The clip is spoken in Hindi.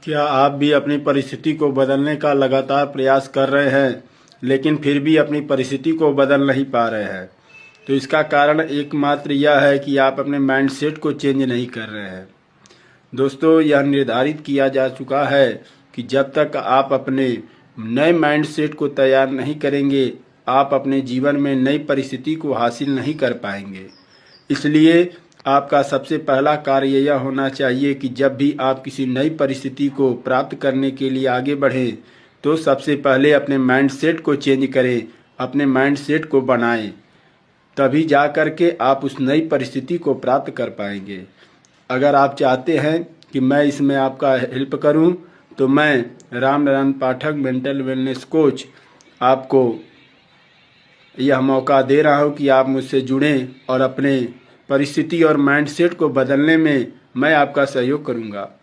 क्या आप भी अपनी परिस्थिति को बदलने का लगातार प्रयास कर रहे हैं, लेकिन फिर भी अपनी परिस्थिति को बदल नहीं पा रहे हैं? तो इसका कारण एकमात्र यह है कि आप अपने माइंडसेट को चेंज नहीं कर रहे हैं। दोस्तों, यह निर्धारित किया जा चुका है कि जब तक आप अपने नए माइंडसेट को तैयार नहीं करेंगे, आप अपने जीवन में नई परिस्थिति को हासिल नहीं कर पाएंगे। इसलिए आपका सबसे पहला कार्य यह होना चाहिए कि जब भी आप किसी नई परिस्थिति को प्राप्त करने के लिए आगे बढ़ें, तो सबसे पहले अपने माइंडसेट को चेंज करें, अपने माइंडसेट को बनाएं। तभी जा कर के आप उस नई परिस्थिति को प्राप्त कर पाएंगे। अगर आप चाहते हैं कि मैं इसमें आपका हेल्प करूं, तो मैं रामनारायण पाठक मेंटल वेलनेस कोच आपको यह मौका दे रहा हूं कि आप मुझसे जुड़ें और अपने परिस्थिति और माइंडसेट को बदलने में मैं आपका सहयोग करूंगा।